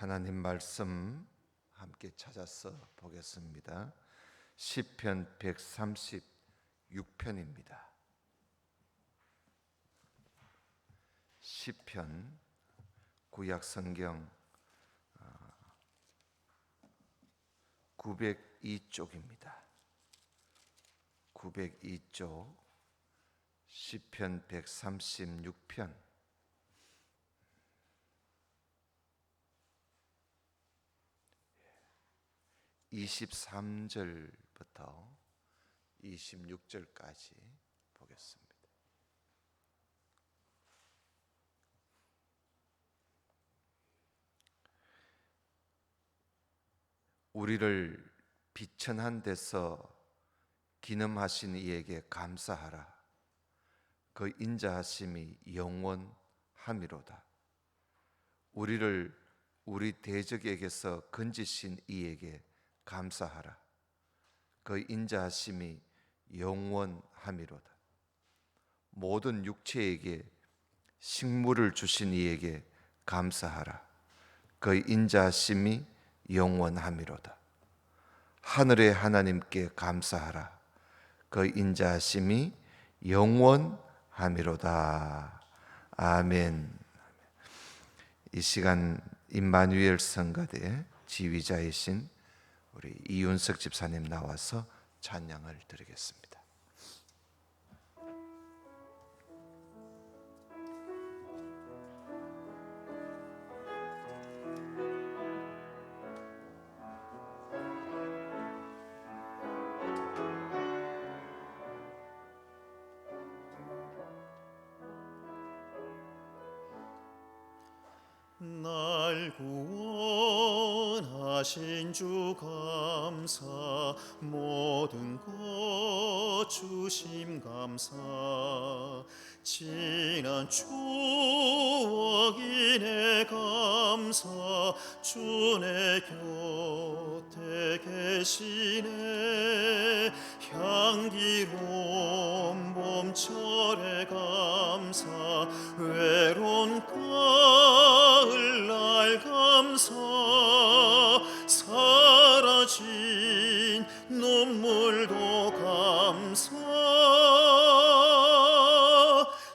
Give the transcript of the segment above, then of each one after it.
하나님 말씀 함께 찾아서 보겠습니다. 시편 136편입니다. 시편 구약 성경 902쪽입니다. 902쪽 시편 136편 23절부터 26절까지 보겠습니다. 우리를 비천한 데서 기름하신 이에게 감사하라. 그 인자하심이 영원함이로다. 우리를 우리 대적에게서 건지신 이에게 감사하라. 그 인자하심이 영원함이로다. 모든 육체에게 식물을 주신 이에게 감사하라. 그 인자하심이 영원함이로다. 하늘의 하나님께 감사하라. 그 인자하심이 영원함이로다. 아멘. 이 시간 임마누엘 성가대 지휘자이신 우리 이윤석 집사님 나와서 찬양을 드리겠습니다. 날 구원하신 주 감사, 모든 것 주심 감사. 지난 추억이 내 감사, 주 내 곁에 계시네. 향기로운 봄철의 감사, 외로운 가을날 감사. 사라진 눈물도 감사.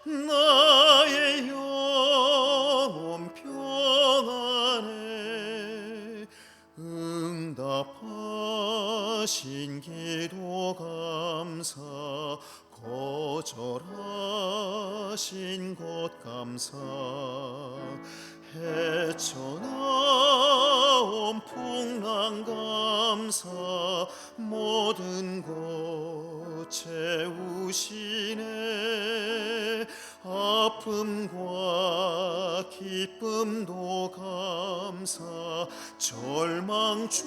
나의 영혼 평안에 응답하신 기도 감사. 거절하신 것 감사. 헤쳐나온 풍랑 감사. 모든 것 채우시네. 아픔과 기쁨도 감사. 절망 중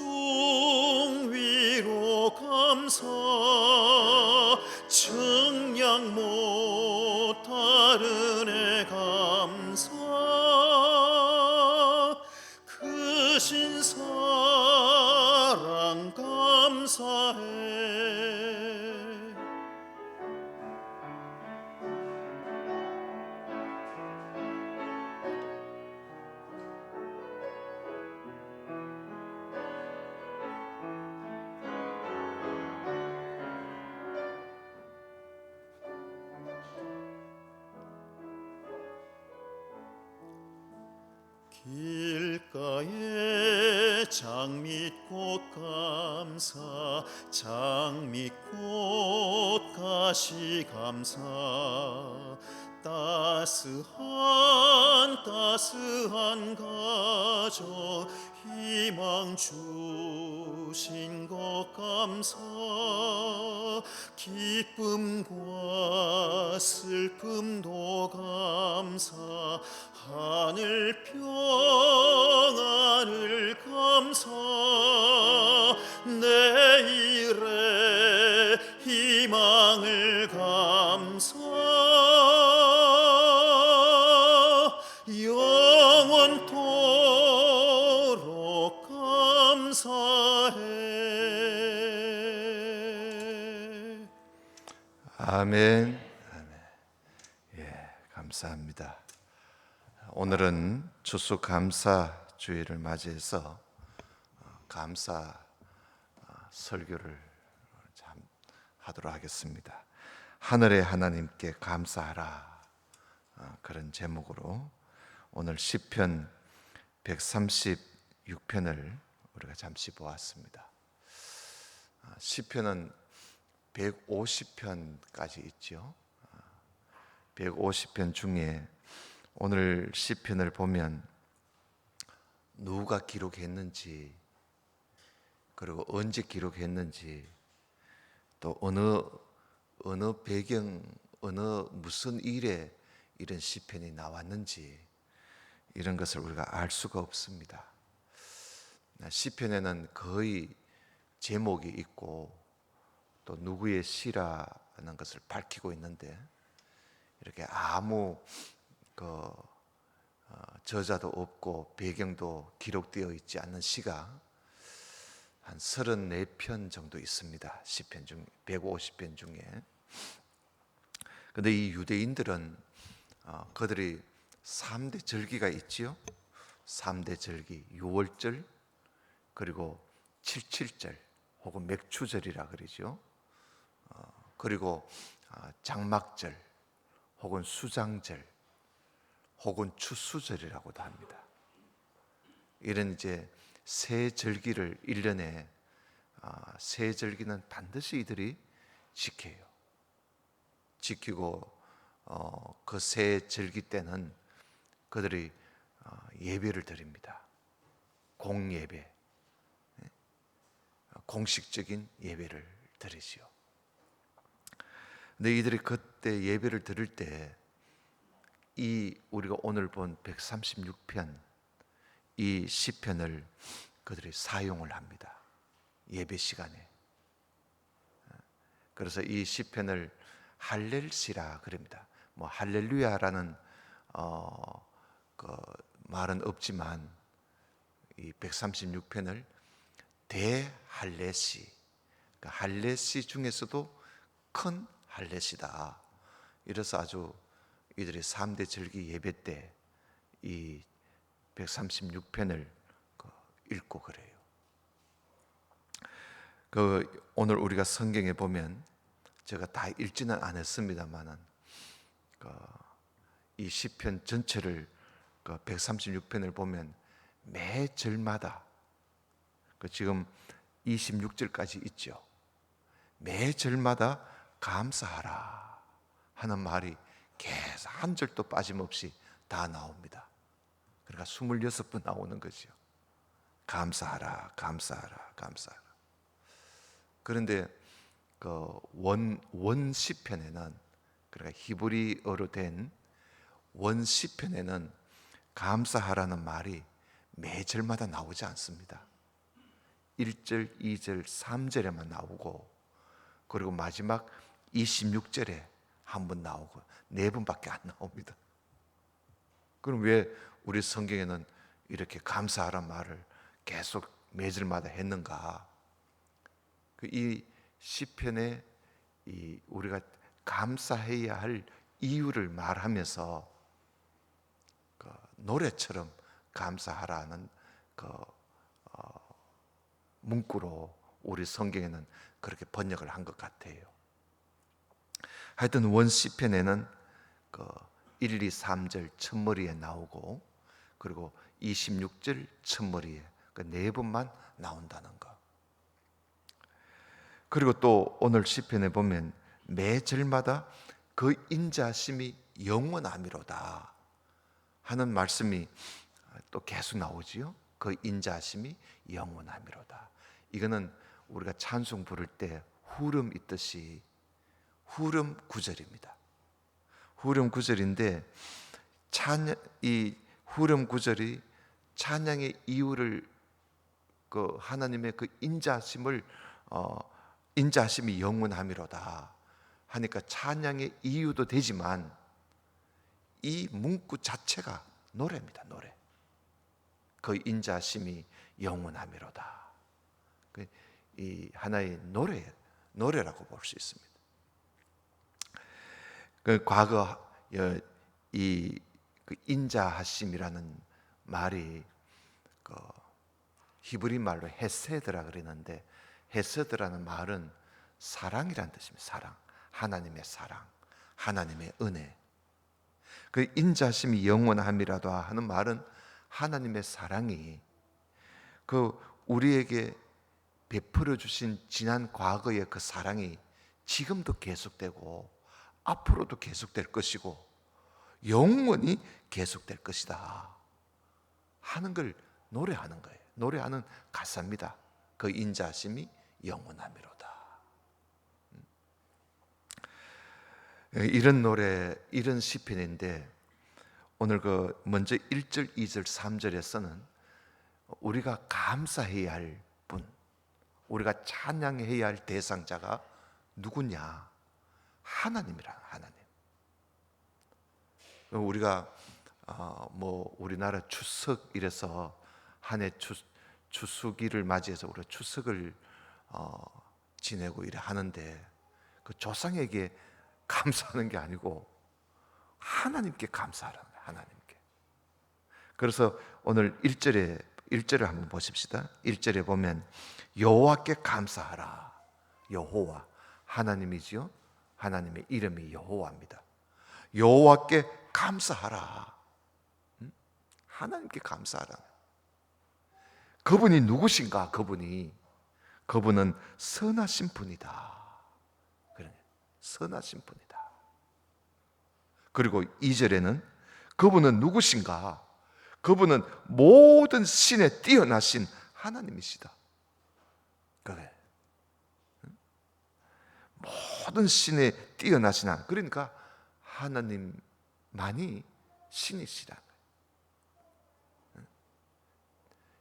위로 감사. 증량 못하는 애 감사. 크신 사랑 감사해. 길가에 장미꽃 감사. 장미꽃 가시 감사. 따스한 가족 희망 주신 것 감사. 기쁨과 슬픔도 감사. 하늘 평안을 감사. 내일의 희망을 감사. 영원토록 감사해. 아멘. 예, 감사합니다. 오늘은 추수감사 주일을 맞이해서 감사 설교를 참 하도록 하겠습니다. 하늘의 하나님께 감사하라, 그런 제목으로 오늘 시편 136편을 우리가 잠시 보았습니다. 시편은 150편까지 있죠. 150편 중에 오늘 시편을 보면 누가 기록했는지, 그리고 언제 기록했는지, 또 어느 배경, 무슨 일에 이런 시편이 나왔는지, 이런 것을 우리가 알 수가 없습니다. 시편에는 거의 제목이 있고 또 누구의 시라는 것을 밝히고 있는데, 이렇게 아무 저자도 없고 배경도 기록되어 있지 않는 시가 한 34편 정도 있습니다. 시편 중 150편 중에. 근데 이 유대인들은 그들이 3대 절기가 있지요. 3대 절기, 유월절, 그리고 칠칠절 혹은 맥추절이라 그러죠. 그리고 장막절 혹은 수장절 혹은 추수절이라고도 합니다. 이런 이제 세 절기를 1년에 세 절기는 반드시 이들이 지키고 그 세 절기 때는 그들이 예배를 드립니다. 공예배, 공식적인 예배를 드리지요. 근데 이들이 그때 예배를 드릴 때 이 우리가 오늘 본 136편 이 시편을 그들이 사용을 합니다. 예배 시간에. 그래서 이 시편을 할렐시라 그럽니다. 뭐 할렐루야라는 그 말은 없지만 이 136편을 대할례시, 그러니까 할례시 중에서도 큰 할례시다. 이래서 아주 이들이 3대 절기 예배 때 이 136편을 읽고 그래요. 오늘 우리가 성경에 보면, 제가 다 읽지는 않았습니다만은 이 시편 전체를 136편을 보면 매 절마다 지금 26절까지 있죠. 매 절마다 감사하라 하는 말이 계속 한 절도 빠짐없이 다 나옵니다. 그러니까 26번 나오는 거죠. 감사하라, 감사하라, 감사하라. 그런데 원 시편에는, 그러니까 히브리어로 된 원 시편에는 감사하라는 말이 매 절마다 나오지 않습니다. 1절, 2절, 3절에만 나오고, 그리고 마지막 26절에 한 번 나오고 4번밖에 안 나옵니다. 그럼 왜 우리 성경에는 이렇게 감사하라는 말을 계속 매 절마다 했는가? 이 시편에 우리가 감사해야 할 이유를 말하면서 노래처럼 감사하라는 문구로 우리 성경에는 그렇게 번역을 한 것 같아요. 하여튼 원 시편에는 1, 2, 3절 첫머리에 나오고, 그리고 26절 첫머리에 4번만 나온다는 것. 그리고 또 오늘 시편에 보면 매 절마다 그 인자심이 영원함이로다 하는 말씀이 또 계속 나오지요. 그 인자심이 영원함이로다. 이거는 우리가 찬송 부를 때 후렴 있듯이 후렴 구절입니다. 후렴 구절인데 이 후렴 구절이 찬양의 이유를 하나님의 인자심이 영원함이로다 하니까 찬양의 이유도 되지만 이 문구 자체가 노래입니다. 노래. 그 인자심이 영원함이로다. 이 하나의 노래라고 볼 수 있습니다. 과거 이 인자하심이라는 말이 히브리 말로 헤세드라 그러는데, 헤세드라는 말은 사랑이란 뜻입니다. 사랑, 하나님의 사랑, 하나님의 은혜. 그 인자심이 영원함이라도 하는 말은 하나님의 사랑이 그 우리에게 베풀어 주신 지난 과거의 그 사랑이 지금도 계속되고 앞으로도 계속될 것이고 영원히 계속될 것이다 하는 걸 노래하는 거예요. 노래하는 가사입니다. 그 인자심이 영원함이로다. 이런 노래, 이런 시편인데 오늘 그 먼저 1절, 2절, 3절에서는 우리가 감사해야 할 분, 우리가 찬양해야 할 대상자가 누구냐? 하나님이라. 하나님. 우리가 뭐 우리나라 추석 이래서 한 해 추수기를 맞이해서 우리가 추석을 지내고 이래 하는데 그 조상에게 감사하는 게 아니고 하나님께 감사하라는 거예요. 하나님께. 그래서 오늘 1절을 한번 보십시다. 1절에 보면 여호와께 감사하라. 여호와 하나님이지요. 하나님의 이름이 여호와입니다. 여호와께 감사하라. 하나님께 감사하라. 그분이 누구신가? 그분은 선하신 분이다. 그래, 선하신 분이다. 그리고 2절에는 그분은 누구신가? 그분은 모든 신에 뛰어나신 하나님이시다. 그래. 모든 신에 뛰어나신 하나님. 그러니까 하나님만이 신이시다.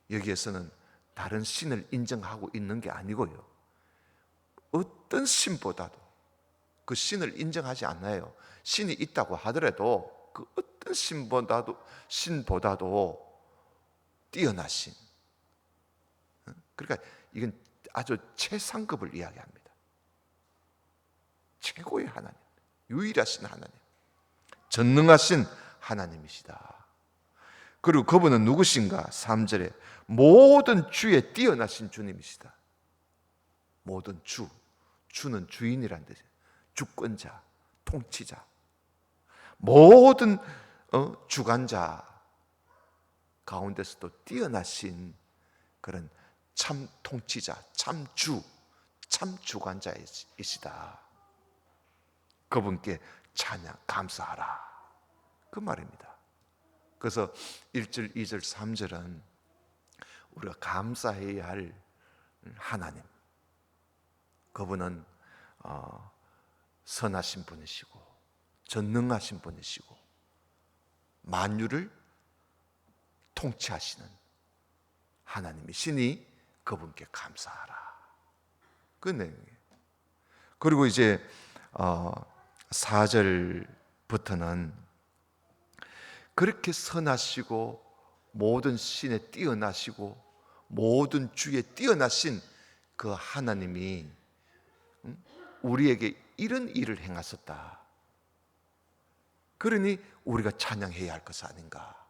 여기에서는 다른 신을 인정하고 있는 게 아니고요, 어떤 신보다도 그 신을 인정하지 않나요? 신이 있다고 하더라도 그 어떤 신보다도 뛰어나신, 그러니까 이건 아주 최상급을 이야기합니다. 최고의 하나님, 유일하신 하나님, 전능하신 하나님이시다. 그리고 그분은 누구신가? 3절에 모든 주에 뛰어나신 주님이시다. 모든 주는 주인이란 뜻이에요. 주권자, 통치자, 모든 주관자 가운데서도 뛰어나신 그런 참 통치자, 참 주관자이시다. 그분께 찬양, 감사하라, 그 말입니다. 그래서 1절, 2절, 3절은 우리가 감사해야 할 하나님, 그분은 선하신 분이시고 전능하신 분이시고 만유를 통치하시는 하나님이시니 그분께 감사하라, 그 내용이에요. 그리고 이제 4절부터는 그렇게 선하시고 모든 신에 뛰어나시고 모든 주에 뛰어나신 그 하나님이 우리에게 이런 일을 행하셨다. 그러니 우리가 찬양해야 할 것 아닌가.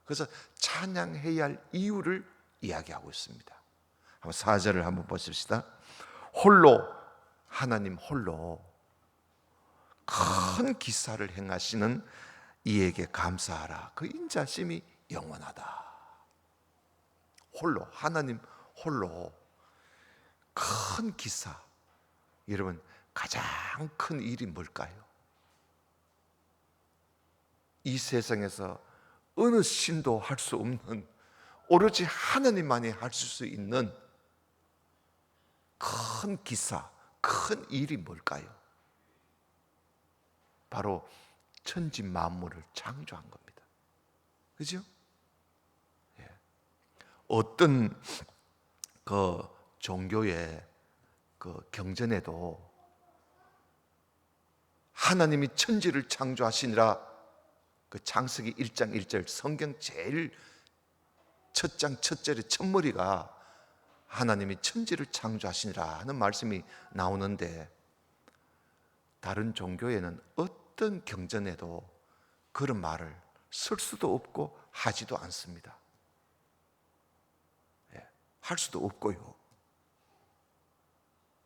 그래서 찬양해야 할 이유를 이야기하고 있습니다. 한번 4절을 한번 보십시다. 하나님 홀로 큰 기사를 행하시는 이에게 감사하라. 그 인자심이 영원하다. 하나님 홀로 큰 기사. 여러분, 가장 큰 일이 뭘까요? 이 세상에서 어느 신도 할 수 없는, 오로지 하나님만이 할 수 있는 큰 기사, 큰 일이 뭘까요? 바로 천지 만물을 창조한 겁니다. 그죠? 예. 어떤 그 종교의 그 경전에도 하나님이 천지를 창조하시니라, 그 창세기 1장 1절, 성경 제일 첫 장 첫 절의 첫머리가 하나님이 천지를 창조하시니라 하는 말씀이 나오는데, 다른 종교에는 어떤 경전에도 그런 말을 쓸 수도 없고 하지도 않습니다. 예. 할 수도 없고요.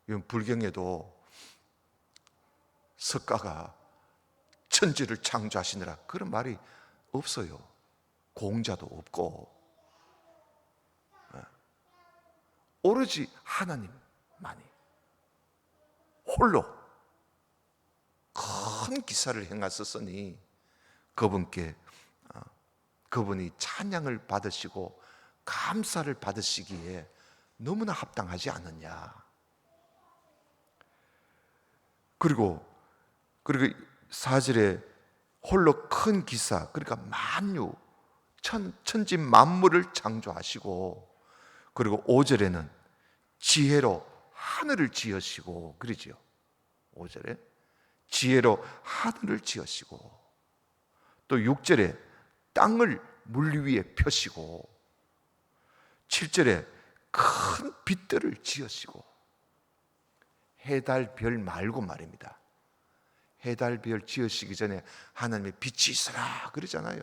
이건 불경에도 석가가 천지를 창조하시느라 그런 말이 없어요. 공자도 없고 오로지 하나님만이 홀로 큰 기사를 행하셨으니 그분이 찬양을 받으시고 감사를 받으시기에 너무나 합당하지 않느냐. 그리고 4절에 홀로 큰 기사, 그러니까 만유 천지 만물을 창조하시고, 그리고 5절에는 지혜로 하늘을 지으시고, 그러지요. 5절에 지혜로 하늘을 지으시고, 또 6절에 땅을 물 위에 펴시고, 7절에 큰 빛들을 지으시고, 해달 별 말고 말입니다. 해달 별 지으시기 전에 하나님의 빛이 있어라 그러잖아요.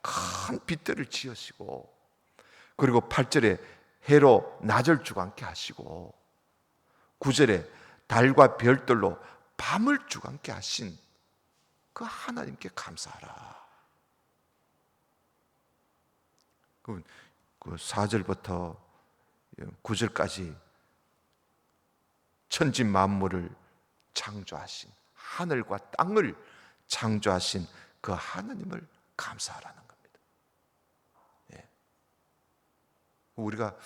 큰 빛들을 지으시고, 그리고 8절에 해로 낮을 주관케 하시고, 9절에 달과 별들로 밤을 주관케 하신 그 하나님께 감사하라. 그 4절부터 9절까지 천지 만물을 창조하신, 하늘과 땅을 창조하신 그 하나님을 감사하라는 겁니다. 예. 우리가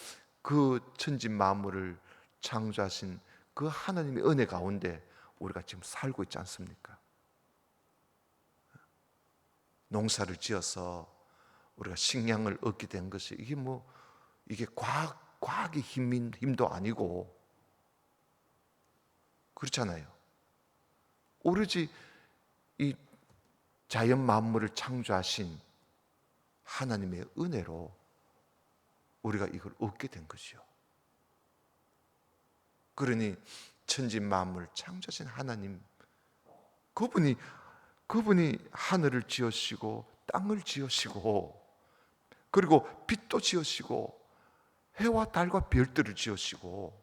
그 천지 만물을 창조하신 그 하나님의 은혜 가운데 우리가 지금 살고 있지 않습니까? 농사를 지어서 우리가 식량을 얻게 된 것이 이게 과학의 힘도 아니고 그렇잖아요. 오로지 이 자연 만물을 창조하신 하나님의 은혜로 우리가 이걸 얻게 된 것이요. 그러니 천지 만물을 창조하신 하나님, 그분이 하늘을 지으시고 땅을 지으시고, 그리고 빛도 지으시고 해와 달과 별들을 지으시고,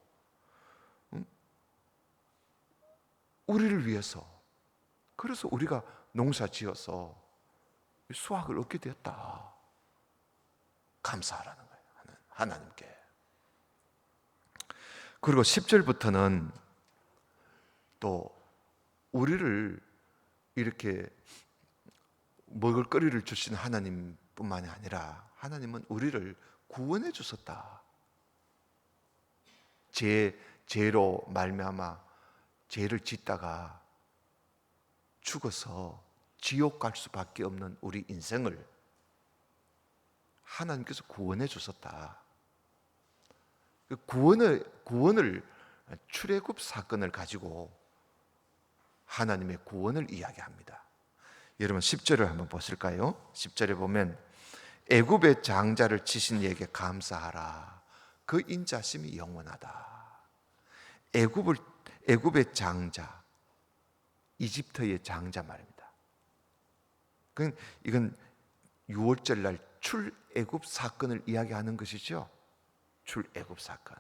우리를 위해서, 그래서 우리가 농사 지어서 수확을 얻게 되었다. 감사하라는 거예요, 하나님께. 그리고 10절부터는 또 우리를 이렇게 먹을거리를 주신 하나님뿐만이 아니라 하나님은 우리를 구원해 주셨다. 죄로 말미암아 죄를 짓다가 죽어서 지옥 갈 수밖에 없는 우리 인생을 하나님께서 구원해 주셨다. 그 구원을 출애굽 사건을 가지고 하나님의 구원을 이야기합니다. 여러분 10절을 한번 보실까요? 10절에 보면 애굽의 장자를 치신 이에게 감사하라. 그 인자심이 영원하다. 애굽의 장자, 이집트의 장자 말입니다. 이건 6월절 날 출애굽 사건을 이야기하는 것이죠. 출애굽 사건.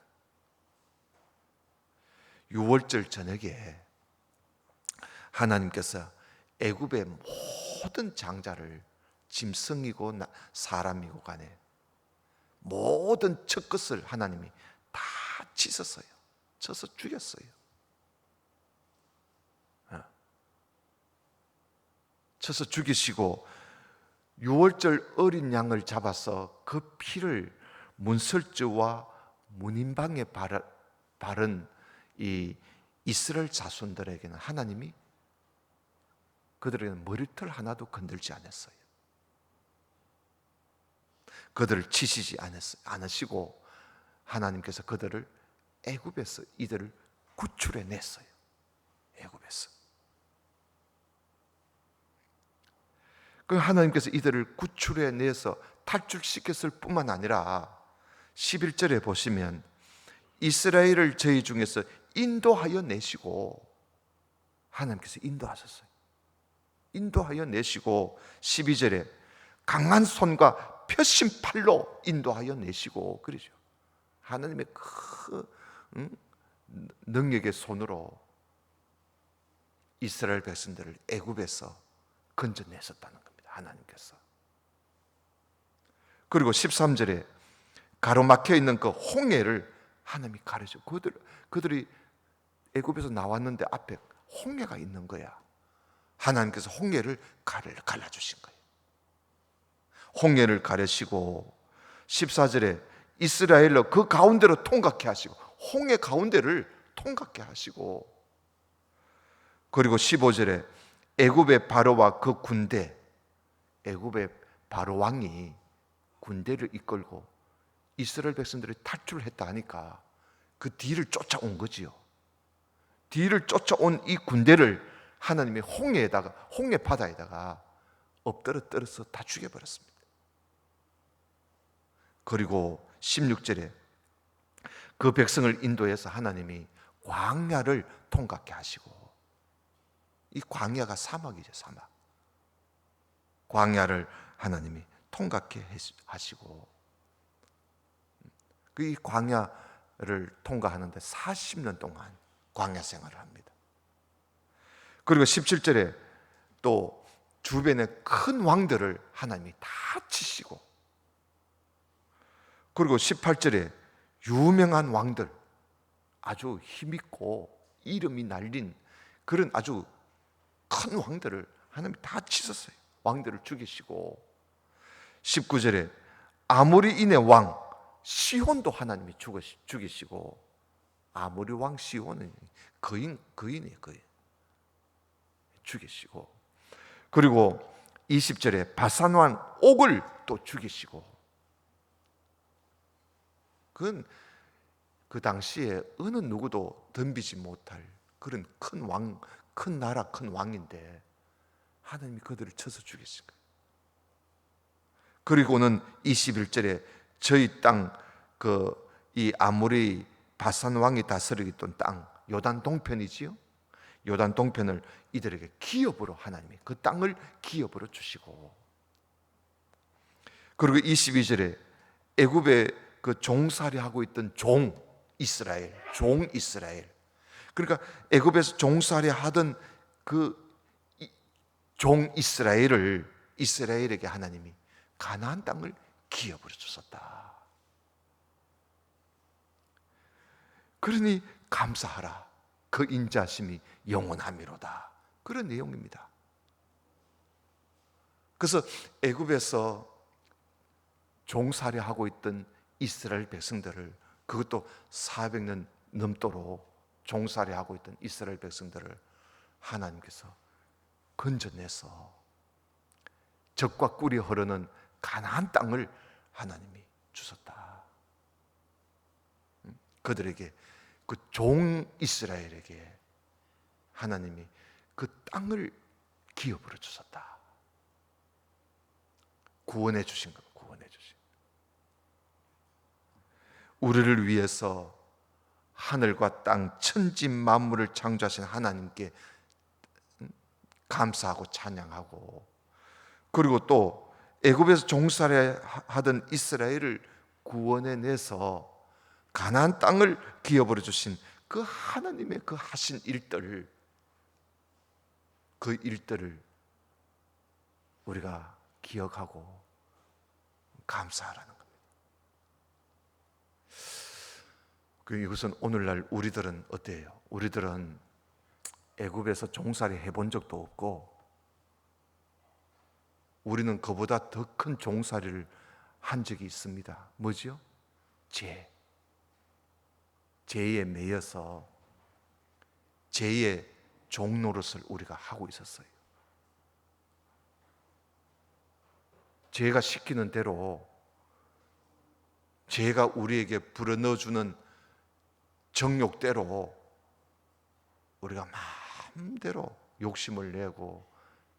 6월절 저녁에 하나님께서 애굽의 모든 장자를, 짐승이고 사람이고 간에 모든 첫 것을 하나님이 다 치셨어요. 쳐서 죽였어요. 쳐서 죽이시고 6월절 어린 양을 잡아서 그 피를 문설주와 문인방에 바른 이 이스라엘 자손들에게는 하나님이 그들에게는 머리털 하나도 건들지 않았어요. 그들을 치시지 않으시고 하나님께서 그들을 애굽에서 이들을 구출해 냈어요. 애굽에서. 그 하나님께서 이들을 구출해 내서 탈출시켰을 뿐만 아니라 11절에 보시면 이스라엘을 저희 중에서 인도하여 내시고, 하나님께서 인도하셨어요. 인도하여 내시고 12절에 강한 손과 표심팔로 인도하여 내시고 그러죠. 하나님의 큰 능력의 손으로 이스라엘 백성들을 애굽에서 건져내셨다는 겁니다. 하나님께서. 그리고 13절에 가로막혀 있는 그 홍해를 하나님이 가르쳐. 그들이 애굽에서 나왔는데 앞에 홍해가 있는 거야. 하나님께서 홍해를 갈라주신 거예요. 홍해를 가르시고 14절에 이스라엘로 그 가운데로 통과케 하시고, 홍해 가운데를 통과케 하시고, 그리고 15절에 애굽의 바로와 그 군대, 애굽의 바로 왕이 군대를 이끌고 이스라엘 백성들이 탈출을 했다 하니까 그 뒤를 쫓아온 거지요. 뒤를 쫓아온 이 군대를 하나님이 홍해 바다에다가 엎드려서 다 죽여버렸습니다. 그리고 16절에 그 백성을 인도해서 하나님이 광야를 통과케 하시고, 이 광야가 사막이죠, 사막. 광야를 하나님이 통과케 하시고, 이 광야를 통과하는데 40년 동안 광야 생활을 합니다. 그리고 17절에 또 주변의 큰 왕들을 하나님이 다 치시고, 그리고 18절에 유명한 왕들, 아주 힘있고 이름이 날린 그런 아주 큰 왕들을 하나님이 다 치셨어요. 왕들을 죽이시고, 19절에 아모리인의 왕 시혼도 하나님이 죽이시고, 아모리 왕 시혼은 거인이에요. 죽이시고, 그리고 20절에 바산 왕 옥을 또 죽이시고, 그건 그 당시에 어느 누구도 덤비지 못할 그런 큰 왕, 큰 나라, 큰 왕인데 하나님이 그들을 쳐서 죽이신 거예요. 그리고는 21절에 저희 땅, 이 아모리 바산 왕이 다스리고 있던 땅, 요단 동편이지요. 요단 동편을 이들에게 기업으로 하나님이 그 땅을 기업으로 주시고, 그리고 22절에 애굽에 그 종살이 하고 있던 종 이스라엘, 그러니까 애굽에서 종살이 하던 그 종 이스라엘에게 하나님이 가나안 땅을 기업으로 주셨다. 그러니 감사하라, 그 인자심이 영원함이로다, 그런 내용입니다. 그래서 애굽에서 종살이 하고 있던 이스라엘 백성들을, 그것도 400년 넘도록 종살이 하고 있던 이스라엘 백성들을 하나님께서 건져내서 젖과 꿀이 흐르는 가나안 땅을 하나님이 주셨다. 그들에게, 그 종 이스라엘에게 하나님이 그 땅을 기업으로 주셨다. 구원해 주신 것, 구원해 주신. 우리를 위해서 하늘과 땅, 천지 만물을 창조하신 하나님께 감사하고 찬양하고, 그리고 또 애굽에서 종살이 하던 이스라엘을 구원해내서 가나안 땅을 기업으로 주신 그 하나님의 그 하신 일들, 그 일들을 우리가 기억하고 감사하라는 겁니다. 이것은 오늘날 우리들은 어때요? 우리들은 애굽에서 종살이 해본 적도 없고, 우리는 그보다 더 큰 종살이를 한 적이 있습니다. 뭐죠? 죄에 매여서 죄의 종 노릇을 우리가 하고 있었어요. 죄가 시키는 대로, 죄가 우리에게 불어넣어주는 정욕대로 우리가 마음대로 욕심을 내고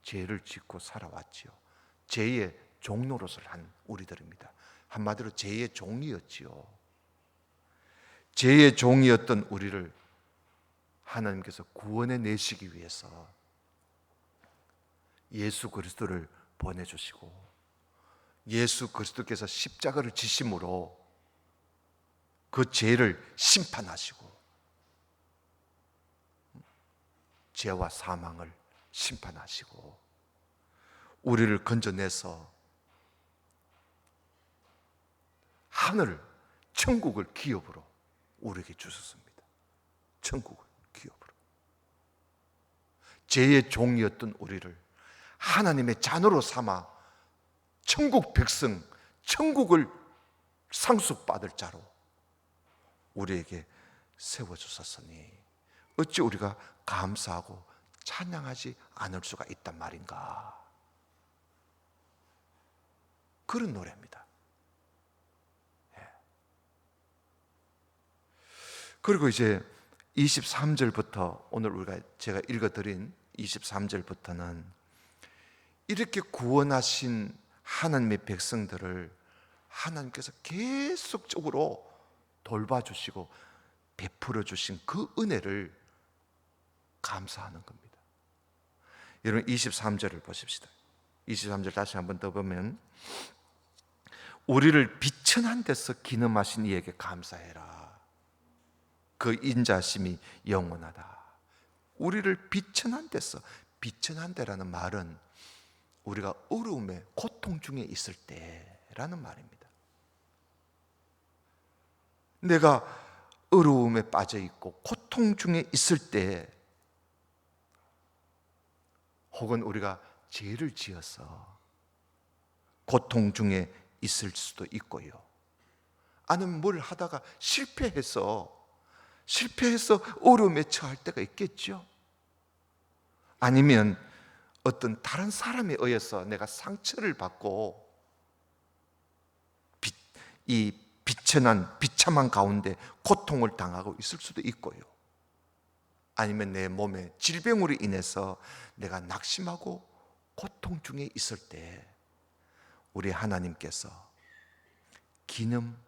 죄를 짓고 살아왔지요. 죄의 종 노릇을 한 우리들입니다. 한마디로 죄의 종이었지요. 죄의 종이었던 우리를 하나님께서 구원해 내시기 위해서 예수 그리스도를 보내주시고, 예수 그리스도께서 십자가를 지심으로 그 죄를 심판하시고 죄와 사망을 심판하시고 우리를 건져내서 하늘, 천국을 기업으로 우리에게 주셨습니다. 천국을 기업으로. 죄의 종이었던 우리를 하나님의 자녀로 삼아 천국 백성, 천국을 상속받을 자로 우리에게 세워주셨으니 어찌 우리가 감사하고 찬양하지 않을 수가 있단 말인가. 그런 노래입니다. 그리고 이제 23절부터 오늘 제가 읽어드린 23절부터는 이렇게 구원하신 하나님의 백성들을 하나님께서 계속적으로 돌봐주시고 베풀어 주신 그 은혜를 감사하는 겁니다. 여러분 23절을 보십시다. 23절 다시 한번 더 보면 우리를 비천한 데서 기름하신 이에게 감사해라. 그 인자심이 영원하다. 우리를 비천한 데서, 비천한 데라는 말은 우리가 어려움에 고통 중에 있을 때라는 말입니다. 내가 어려움에 빠져 있고 고통 중에 있을 때, 혹은 우리가 죄를 지어서 고통 중에 있을 수도 있고요. 아니면 뭘 하다가 실패해서 어려움에 처할 때가 있겠죠. 아니면 어떤 다른 사람에 의해서 내가 상처를 받고 이 비참한 가운데 고통을 당하고 있을 수도 있고요. 아니면 내 몸에 질병으로 인해서 내가 낙심하고 고통 중에 있을 때 우리 하나님께서 기념하셨다.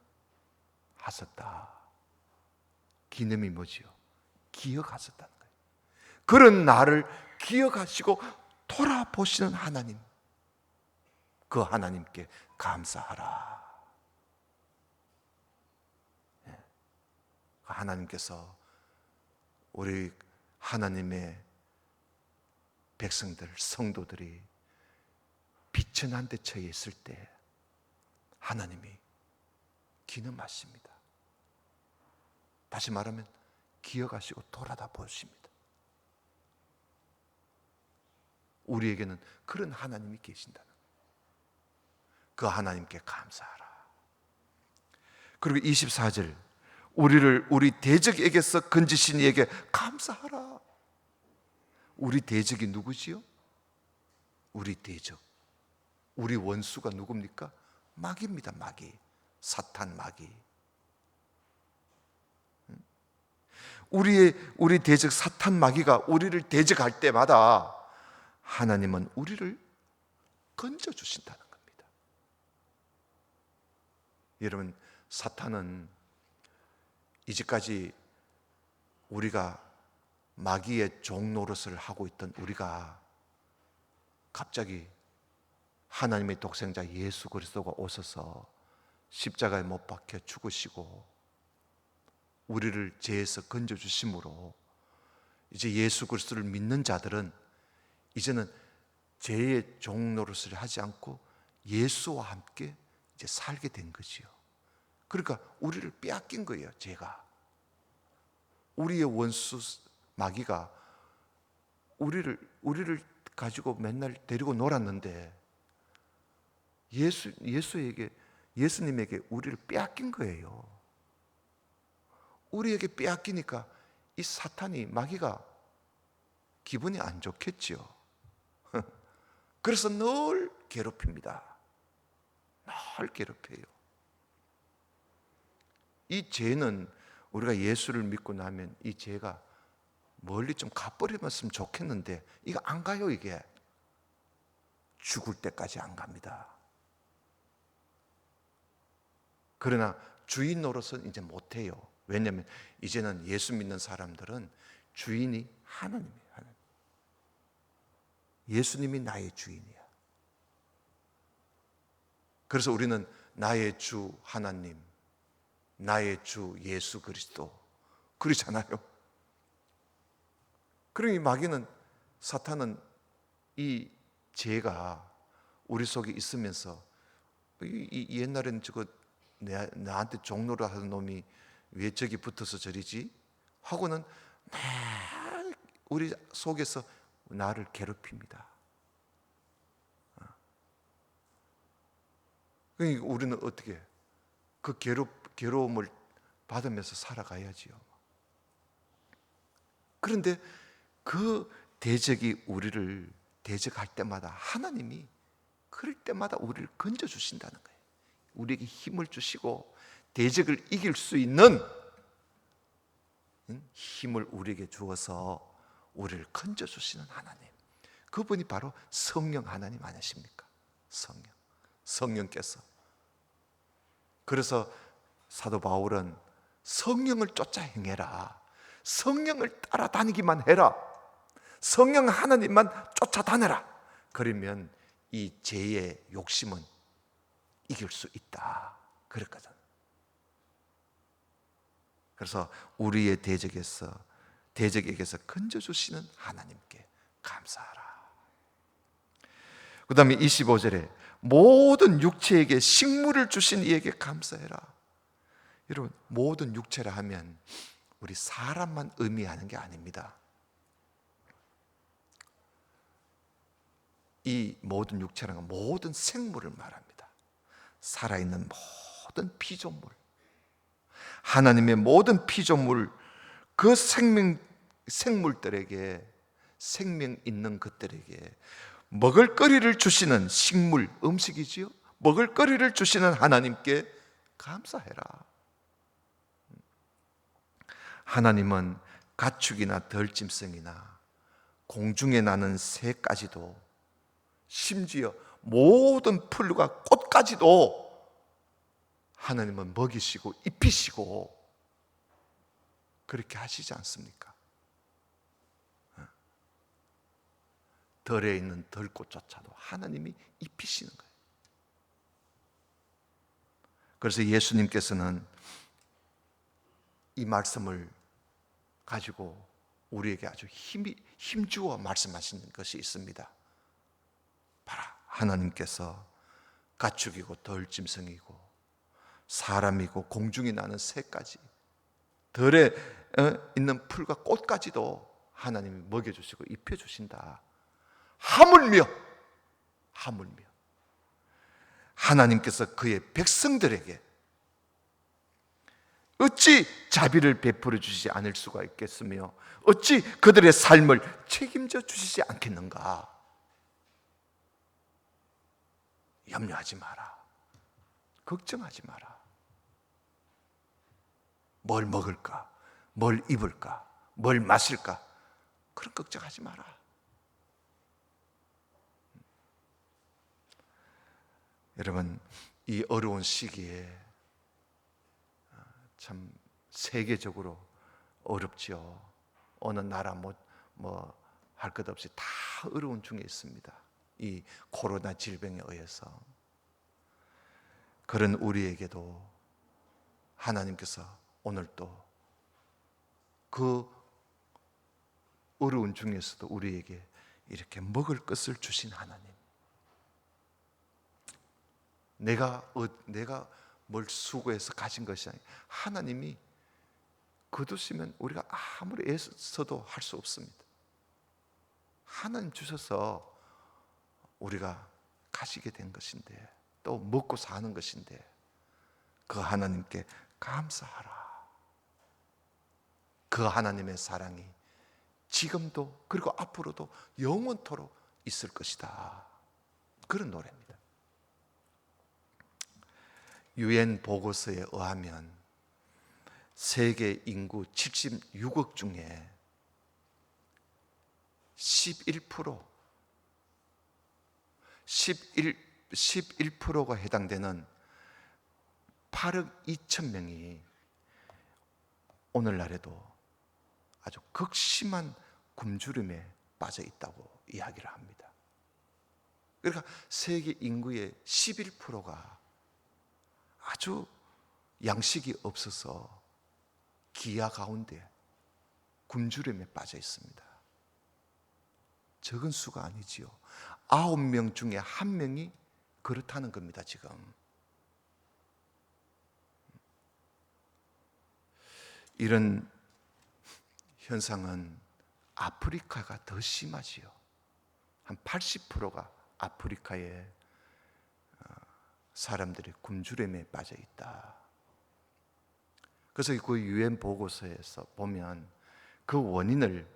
기념이 뭐지요? 기억하셨다는 거예요. 그런 나를 기억하시고 돌아보시는 하나님, 그 하나님께 감사하라. 하나님께서 우리 하나님의 백성들, 성도들이 비천한 데 처해 있을 때 하나님이 기념하십니다. 다시 말하면 기억하시고 돌아다 보십니다. 우리에게는 그런 하나님이 계신다는 거예요. 그 하나님께 감사하라. 그리고 24절 우리를 우리 대적에게서 건지신 이에게 감사하라. 우리 대적이 누구지요? 우리 대적, 우리 원수가 누굽니까? 마귀입니다. 마귀, 사탄 마귀. 우리 대적 사탄 마귀가 우리를 대적할 때마다 하나님은 우리를 건져 주신다는 겁니다. 여러분, 사탄은 이제까지 우리가 마귀의 종 노릇을 하고 있던 우리가 갑자기 하나님의 독생자 예수 그리스도가 오셔서 십자가에 못 박혀 죽으시고 우리를 죄에서 건져 주심으로 이제 예수 그리스도를 믿는 자들은 이제는 죄의 종 노릇을 하지 않고 예수와 함께 이제 살게 된 거지요. 그러니까 우리를 빼앗긴 거예요. 죄가, 우리의 원수 마귀가 우리를 가지고 맨날 데리고 놀았는데 예수님에게 우리를 빼앗긴 거예요. 우리에게 빼앗기니까 이 사탄이, 마귀가 기분이 안 좋겠지요. 그래서 늘 괴롭힙니다. 늘 괴롭혀요. 이 죄는 우리가 예수를 믿고 나면 이 죄가 멀리 좀 가버리면 좋겠는데 이거 안 가요. 이게 죽을 때까지 안 갑니다. 그러나 주인 노릇은 이제 못해요. 왜냐하면 이제는 예수 믿는 사람들은 주인이 하나님이에요. 하나님. 예수님이 나의 주인이야. 그래서 우리는 나의 주 하나님, 나의 주 예수 그리스도 그러잖아요. 그러니 마귀는, 사탄은 이 죄가 우리 속에 있으면서 옛날엔 저거 나한테 종로를 하던 놈이 왜 저기 붙어서 저리지? 하고는 막 우리 속에서 나를 괴롭힙니다. 그러니까 우리는 어떻게 그 괴로움을 받으면서 살아가야지요. 그런데 그 대적이 우리를 대적할 때마다 하나님이 그럴 때마다 우리를 건져주신다는 거예요. 우리에게 힘을 주시고 대적을 이길 수 있는 힘을 우리에게 주어서 우리를 건져주시는 하나님, 그분이 바로 성령 하나님 아니십니까? 성령께서. 그래서 사도 바울은 성령을 쫓아 행해라, 성령을 따라다니기만 해라, 성령 하나님만 쫓아다녀라. 그러면 이 죄의 욕심은 이길 수 있다 그랬거든. 그래서 우리의 대적에게서 건져주시는 하나님께 감사하라. 그 다음에 25절에 모든 육체에게 식물을 주신 이에게 감사해라. 여러분, 모든 육체라 하면 우리 사람만 의미하는 게 아닙니다. 이 모든 육체라는 건 모든 생물을 말합니다. 살아있는 모든 피조물, 하나님의 모든 피조물, 그 생물들에게, 생명 있는 것들에게 먹을거리를 주시는 식물, 음식이지요. 먹을거리를 주시는 하나님께 감사해라. 하나님은 가축이나 덜짐승이나 공중에 나는 새까지도, 심지어 모든 풀과 꽃까지도 하나님은 먹이시고 입히시고 그렇게 하시지 않습니까? 덜에 있는 덜꽃조차도 하나님이 입히시는 거예요. 그래서 예수님께서는 이 말씀을 가지고 우리에게 아주 힘주어 말씀하시는 것이 있습니다. 바로 하나님께서 가축이고 덜짐승이고 사람이고 공중에 나는 새까지, 들에 있는 풀과 꽃까지도 하나님이 먹여주시고 입혀주신다. 하물며 하나님께서 그의 백성들에게 어찌 자비를 베풀어 주시지 않을 수가 있겠으며 어찌 그들의 삶을 책임져 주시지 않겠는가. 염려하지 마라, 걱정하지 마라. 뭘 먹을까, 뭘 입을까, 뭘 마실까, 그런 걱정하지 마라. 여러분, 이 어려운 시기에 참 세계적으로 어렵죠. 어느 나라 뭐 할 것 없이 다 어려운 중에 있습니다. 이 코로나 질병에 의해서. 그런 우리에게도 하나님께서 오늘 또 그 어려운 중에서도 우리에게 이렇게 먹을 것을 주신 하나님, 내가 뭘 수고해서 가진 것이 아니라 하나님이 거두시면 우리가 아무리 애써도 할 수 없습니다. 하나님 주셔서 우리가 가지게 된 것인데, 또 먹고 사는 것인데, 그 하나님께 감사하라. 그 하나님의 사랑이 지금도 그리고 앞으로도 영원토록 있을 것이다. 그런 노래입니다. 유엔 보고서에 의하면 세계 인구 76억 중에 11%가 해당되는 8억 2천 명이 오늘날에도 아주 극심한 굶주림에 빠져 있다고 이야기를 합니다. 그러니까 세계 인구의 11%가 아주 양식이 없어서 기아 가운데 굶주림에 빠져 있습니다. 적은 수가 아니지요. 9명 중에 1명이 그렇다는 겁니다. 지금 이런 현상은 아프리카가 더 심하지요. 한 80%가 아프리카의 사람들이 굶주림에 빠져 있다. 그래서 그 유엔 보고서에서 보면 그 원인을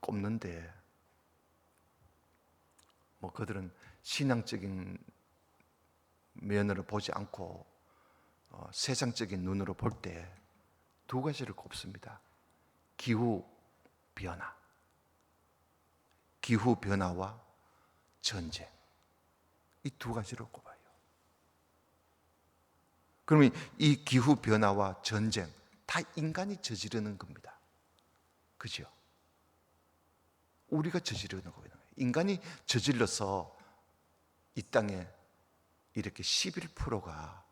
꼽는데, 그들은 신앙적인 면으로 보지 않고 세상적인 눈으로 볼 때 두 가지를 꼽습니다. 기후 변화와 전쟁, 이 두 가지를 꼽아요. 그러면 이 기후 변화와 전쟁 다 인간이 저지르는 겁니다. 그죠? 우리가 저지르는 거예요. 인간이 저질러서 이 땅에 이렇게 11%가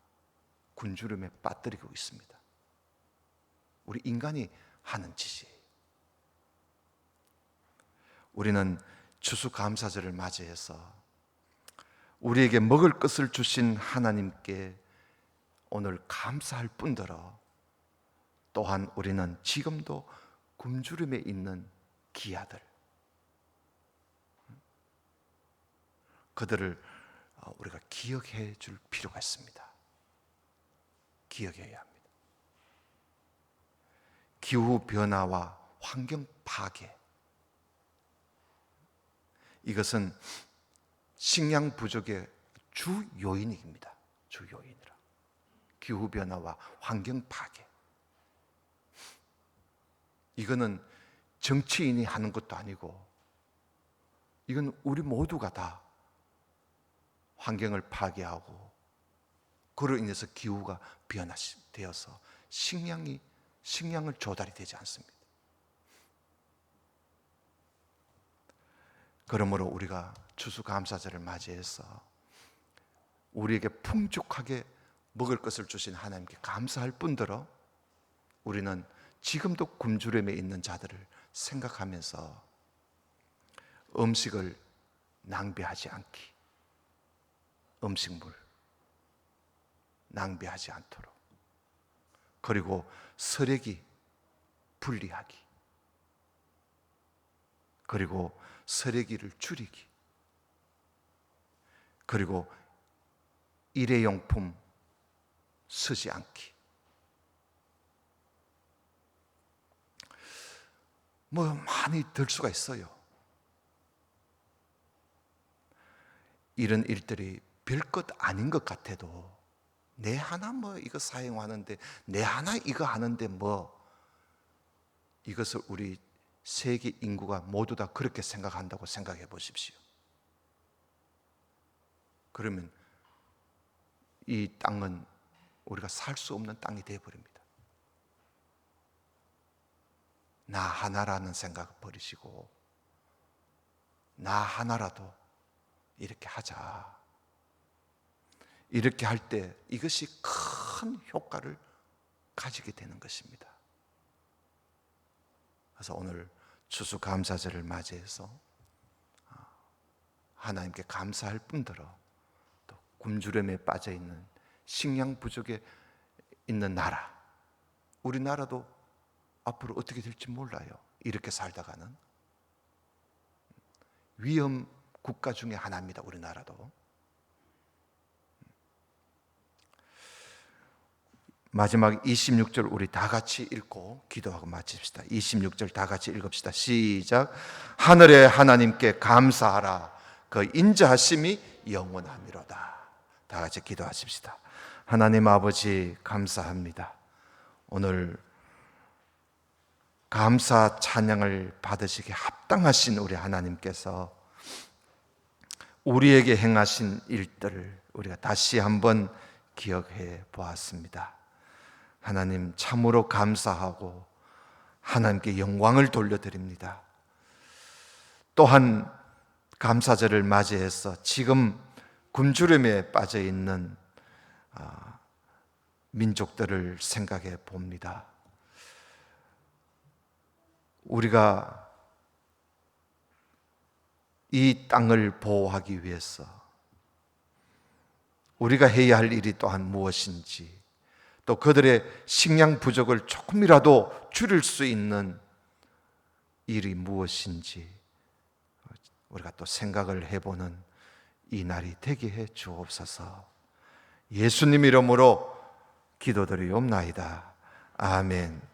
굶주림에 빠뜨리고 있습니다. 우리 인간이 하는 짓이에요. 우리는 추수감사절을 맞이해서 우리에게 먹을 것을 주신 하나님께 오늘 감사할 뿐더러, 또한 우리는 지금도 굶주림에 있는 기아들, 그들을 우리가 기억해 줄 필요가 있습니다. 기억해야 합니다. 기후변화와 환경 파괴, 이것은 식량 부족의 주 요인입니다. 주 요인이라. 기후변화와 환경 파괴, 이거는 정치인이 하는 것도 아니고, 이건 우리 모두가 다 환경을 파괴하고 그로 인해서 기후가 변화되어서 식량을 조달이 되지 않습니다. 그러므로 우리가 추수감사절을 맞이해서 우리에게 풍족하게 먹을 것을 주신 하나님께 감사할 뿐더러, 우리는 지금도 굶주림에 있는 자들을 생각하면서 음식을 낭비하지 않기, 음식물 낭비하지 않도록, 그리고 쓰레기 분리하기, 그리고 쓰레기를 줄이기, 그리고 일회용품 쓰지 않기. 많이 들 수가 있어요. 이런 일들이 별것 아닌 것 같아도, 내 하나 이거 사용하는데, 내 하나 이거 하는데 이것을 우리 세계 인구가 모두 다 그렇게 생각한다고 생각해 보십시오. 그러면 이 땅은 우리가 살 수 없는 땅이 되어버립니다. 나 하나라는 생각 버리시고, 나 하나라도 이렇게 하자. 이렇게 할 때 이것이 큰 효과를 가지게 되는 것입니다. 그래서 오늘 추수감사절을 맞이해서 하나님께 감사할 뿐더러, 또 굶주림에 빠져 있는 식량 부족에 있는 나라, 우리나라도 앞으로 어떻게 될지 몰라요. 이렇게 살다가는 위험 국가 중에 하나입니다. 우리나라도. 마지막 26절 우리 다 같이 읽고 기도하고 마칩시다. 26절 다 같이 읽읍시다. 시작. 하늘의 하나님께 감사하라. 그 인자하심이 영원하미로다. 다 같이 기도하십시다. 하나님 아버지, 감사합니다. 오늘 감사 찬양을 받으시기에 합당하신 우리 하나님께서 우리에게 행하신 일들을 우리가 다시 한번 기억해 보았습니다. 하나님 참으로 감사하고 하나님께 영광을 돌려드립니다. 또한 감사절을 맞이해서 지금 굶주림에 빠져 있는 민족들을 생각해 봅니다. 우리가 이 땅을 보호하기 위해서 우리가 해야 할 일이 또한 무엇인지, 또 그들의 식량 부족을 조금이라도 줄일 수 있는 일이 무엇인지 우리가 또 생각을 해보는 이 날이 되게 해 주옵소서. 예수님 이름으로 기도드리옵나이다. 아멘.